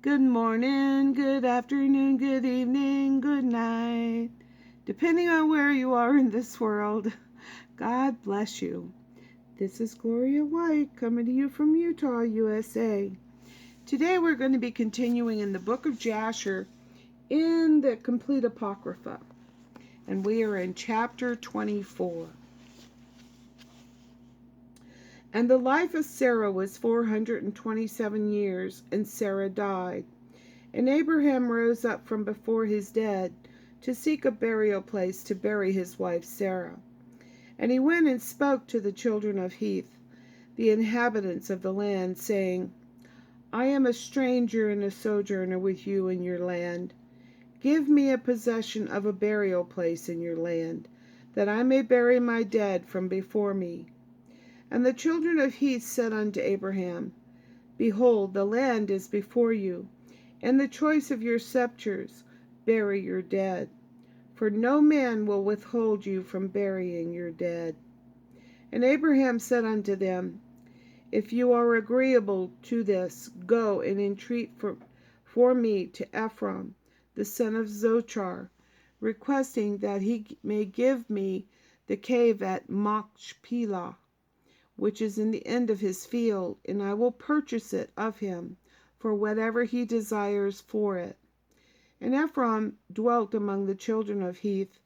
Good morning, good afternoon, good evening, good night. Depending on where you are in this world, God bless you. This is Gloria White coming to you from Utah, USA. Today we're going to be continuing in the book of Jasher in the Complete Apocrypha. And we are in chapter 24. And the life of Sarah was 427 years, and Sarah died. And Abraham rose up from before his dead to seek a burial place to bury his wife Sarah. And he went and spoke to the children of Heth, the inhabitants of the land, saying, I am a stranger and a sojourner with you in your land. Give me a possession of a burial place in your land, that I may bury my dead from before me. And the children of Heth said unto Abraham, Behold, the land is before you, and the choice of your sepulchres, bury your dead. For no man will withhold you from burying your dead. And Abraham said unto them, If you are agreeable to this, go and entreat for me to Ephron, the son of Zochar, requesting that he may give me the cave at Machpelah, which is in the end of his field, and I will purchase it of him for whatever he desires for it. And Ephron dwelt among the children of Heth,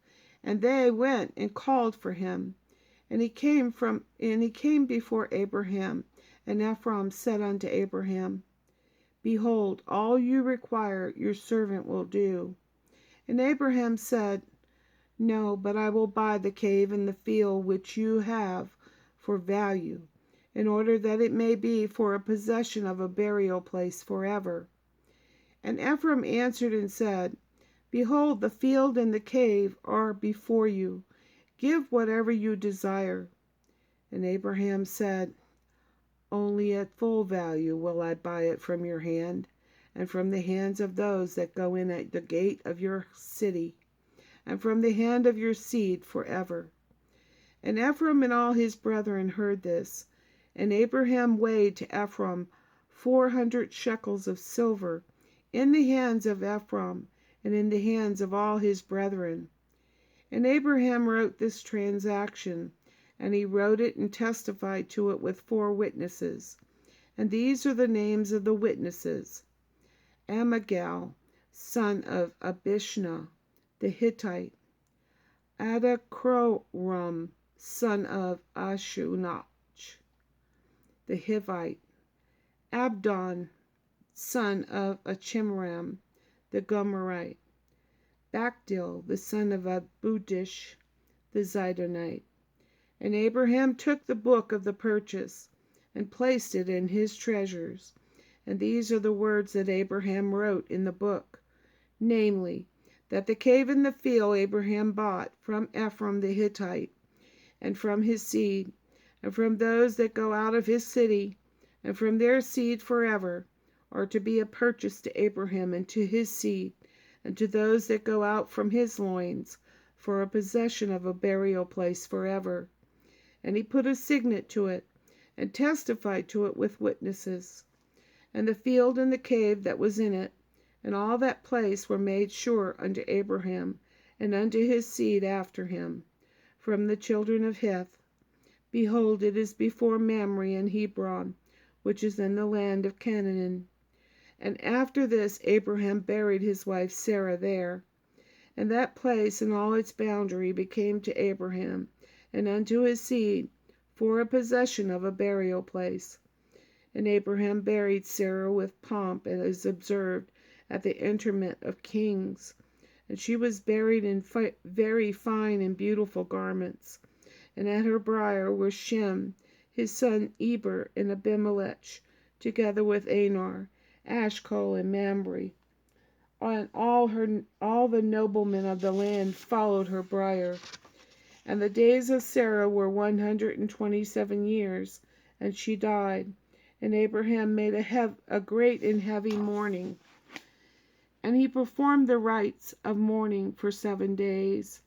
and they went and called for him. And he came before Abraham, and Ephron said unto Abraham, Behold, all you require your servant will do. And Abraham said, No, but I will buy the cave and the field which you have for value, in order that it may be for a possession of a burial place forever. And Ephraim answered and said, Behold, the field and the cave are before you. Give whatever you desire. And Abraham said, Only at full value will I buy it from your hand, and from the hands of those that go in at the gate of your city, and from the hand of your seed forever. And Ephraim and all his brethren heard this. And Abraham weighed to Ephraim 400 shekels of silver in the hands of Ephraim and in the hands of all his brethren. And Abraham wrote this transaction, and he wrote it and testified to it with 4 witnesses. And these are the names of the witnesses: Ammigal, son of Abishna, the Hittite; Adachroram, son of Ashunach, the Hivite; Abdon, son of Achimram, the Gomerite; Bachdil, the son of Abudish, the Zidonite. And Abraham took the book of the purchase, and placed it in his treasures. And these are the words that Abraham wrote in the book, namely, that the cave and the field Abraham bought from Ephraim the Hittite, and from his seed, and from those that go out of his city, and from their seed forever, are to be a purchase to Abraham and to his seed, and to those that go out from his loins, for a possession of a burial place forever. And he put a signet to it, and testified to it with witnesses. And the field and the cave that was in it, and all that place were made sure unto Abraham, and unto his seed after him, from the children of Heth. Behold, it is before Mamre and Hebron, which is in the land of Canaan. And after this Abraham buried his wife Sarah there. And that place and all its boundary became to Abraham and unto his seed for a possession of a burial place. And Abraham buried Sarah with pomp, as is observed at the interment of kings. And she was buried in very fine and beautiful garments. And at her bier were Shem, his son Eber, and Abimelech, together with Anar, Ashcol, and Mamre. And all the noblemen of the land followed her bier. And the days of Sarah were 127 years, and she died. And Abraham made a great and heavy mourning. And he performed the rites of mourning for 7 days.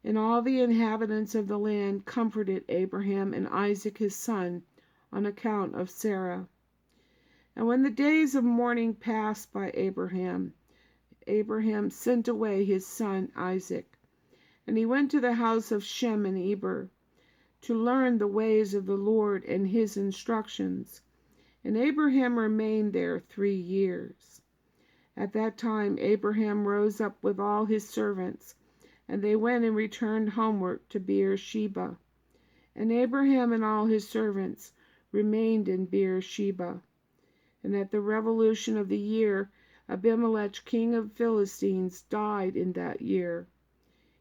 And all the inhabitants of the land comforted Abraham and Isaac his son on account of Sarah. And when the days of mourning passed by Abraham, Abraham sent away his son Isaac. And he went to the house of Shem and Eber, to learn the ways of the Lord and his instructions. And Abraham remained there 3 years. At that time Abraham rose up with all his servants, and they went and returned homeward to Beersheba. And Abraham and all his servants remained in Beersheba. And at the revolution of the year, Abimelech king of Philistines died in that year.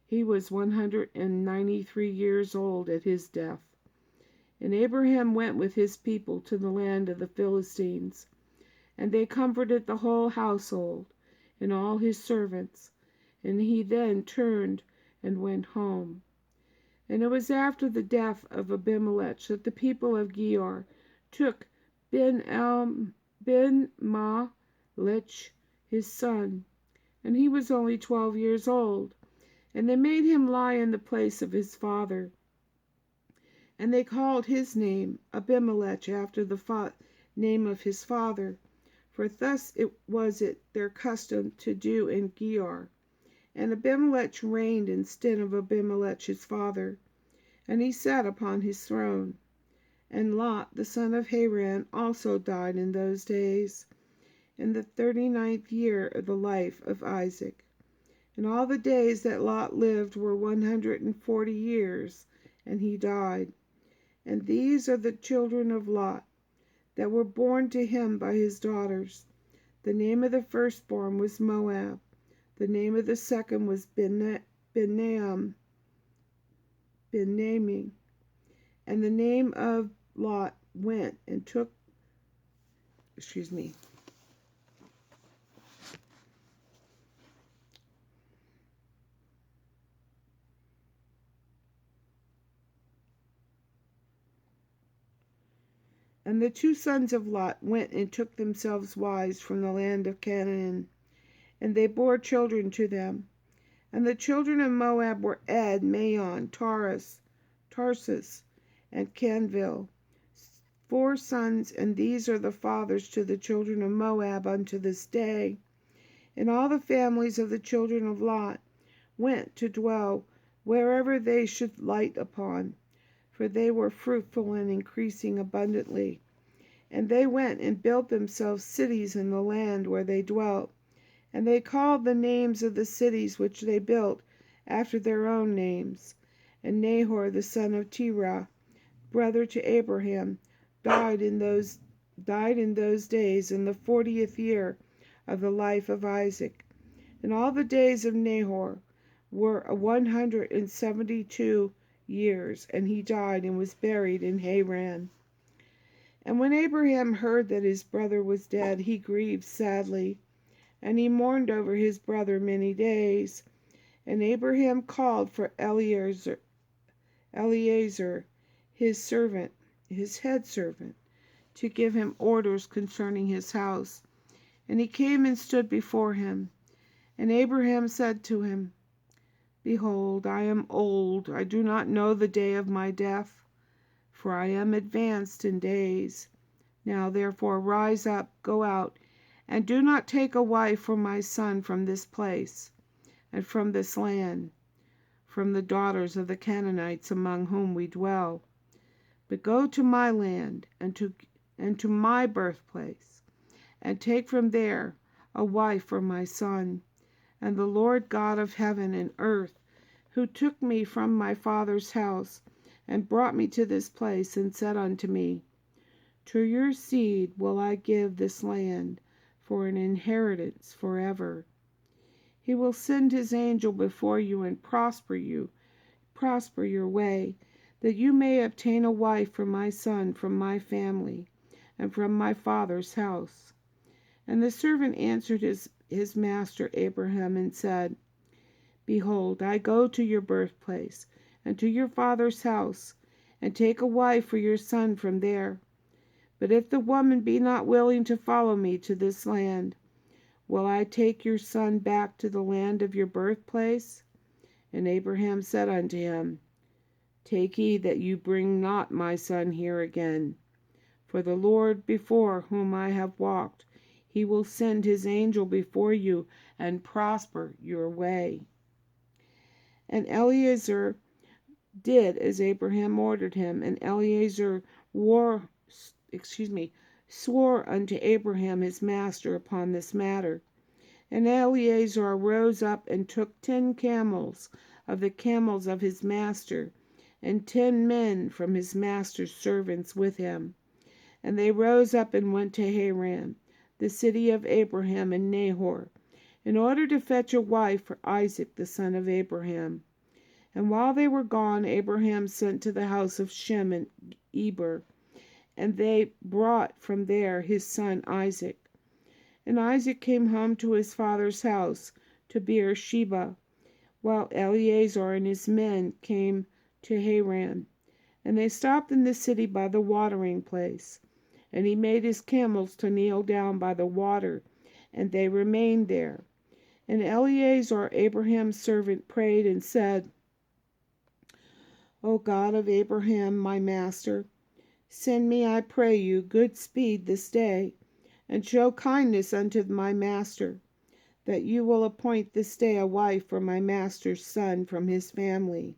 He was 193 years old at his death. And Abraham went with his people to the land of the Philistines, and they comforted the whole household and all his servants. And he then turned and went home. And it was after the death of Abimelech that the people of Gerar took Ben-Malech, his son, and he was only 12 years old. And they made him lie in the place of his father. And they called his name Abimelech, after the name of his father. For thus it was their custom to do in Gerar. And Abimelech reigned instead of Abimelech his father, and he sat upon his throne. And Lot, the son of Haran, also died in those days, in the 39th year of the life of Isaac. And all the days that Lot lived were 140 years, and he died. And these are the children of Lot, that were born to him by his daughters. The name of the firstborn was Moab. The name of the second was Benami. And the name of Lot went and took, And the two sons of Lot went and took themselves wives from the land of Canaan, and they bore children to them. And the children of Moab were Ed, Maon, Tarsus, and Canville, 4 sons, and these are the fathers to the children of Moab unto this day. And all the families of the children of Lot went to dwell wherever they should light upon, for they were fruitful and increasing abundantly. And they went and built themselves cities in the land where they dwelt, and they called the names of the cities which they built after their own names. And Nahor the son of Terah, brother to Abraham, died in those days in the 40th year of the life of Isaac. And all the days of Nahor were 172 years, and he died and was buried in Haran. And when Abraham heard that his brother was dead, he grieved sadly, and he mourned over his brother many days. And Abraham called for Eliezer, his head servant, to give him orders concerning his house. And he came and stood before him. And Abraham said to him, Behold, I am old, I do not know the day of my death, for I am advanced in days. Now therefore rise up, go out, and do not take a wife for my son from this place, and from this land, from the daughters of the Canaanites among whom we dwell, but go to my land, and to my birthplace, and take from there a wife for my son. And the Lord God of heaven and earth, who took me from my father's house, and brought me to this place, and said unto me, To your seed will I give this land for an inheritance forever. He will send his angel before you and prosper your way, that you may obtain a wife for my son from my family and from my father's house. And the servant answered his master Abraham and said, Behold, I go to your birthplace and to your father's house, and take a wife for your son from there. But if the woman be not willing to follow me to this land, will I take your son back to the land of your birthplace? And Abraham said unto him, Take heed that you bring not my son here again, For the Lord before whom I have walked, he will send his angel before you and prosper your way." And Eliezer did as Abraham ordered him, and Eliezer swore unto Abraham his master upon this matter. And Eliezer rose up and took 10 camels of the camels of his master, and 10 men from his master's servants with him. And they rose up and went to Haran, the city of Abraham and Nahor, in order to fetch a wife for Isaac the son of Abraham. And while they were gone, Abraham sent to the house of Shem and Eber, and they brought from there his son Isaac. And Isaac came home to his father's house, to Beersheba, while Eliezer and his men came to Haran. And they stopped in the city by the watering place. And he made his camels to kneel down by the water, and they remained there. And Eliezer, Abraham's servant, prayed and said, "O God of Abraham, my master, send me, I pray you, good speed this day, and show kindness unto my master, that you will appoint this day a wife for my master's son from his family."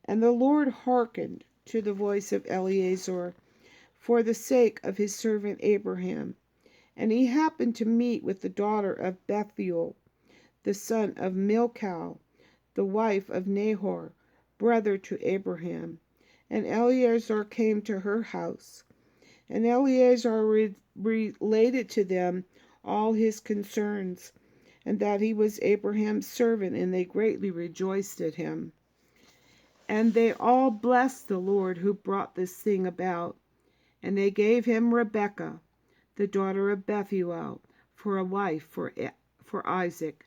And the Lord hearkened to the voice of Eliezer for the sake of his servant Abraham. And he happened to meet with the daughter of Bethuel, the son of Milcah, the wife of Nahor, brother to Abraham. And Eliezer came to her house. And Eliezer related to them all his concerns, and that he was Abraham's servant, and they greatly rejoiced at him. And they all blessed the Lord who brought this thing about. And they gave him Rebekah, the daughter of Bethuel, for a wife for Isaac.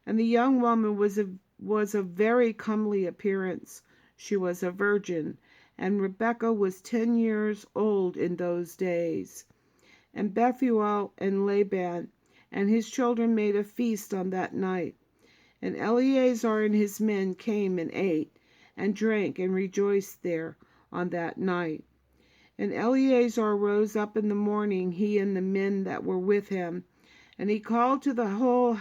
And the young woman was of very comely appearance. She was a virgin, and Rebekah was 10 years old in those days. And Bethuel and Laban and his children made a feast on that night. And Eliezer and his men came and ate and drank and rejoiced there on that night. And Eliezer rose up in the morning, he and the men that were with him, and he called to the whole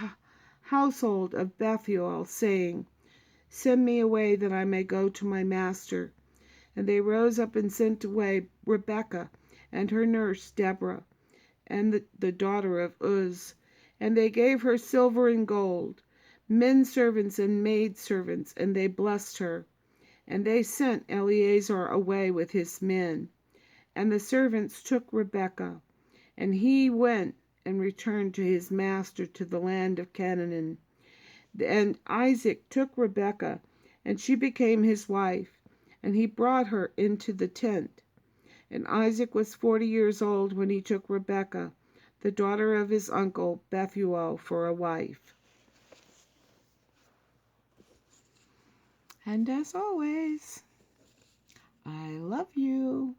household of Bethuel, saying, "Send me away, that I may go to my master." And they rose up and sent away Rebekah and her nurse Deborah, and the daughter of Uz. And they gave her silver and gold, men servants and maid servants, and they blessed her. And they sent Eliezer away with his men. And the servants took Rebekah, and he went and returned to his master to the land of Canaan. And Isaac took Rebekah, and she became his wife, and he brought her into the tent. And Isaac was 40 years old when he took Rebekah, the daughter of his uncle Bethuel, for a wife. And as always, I love you.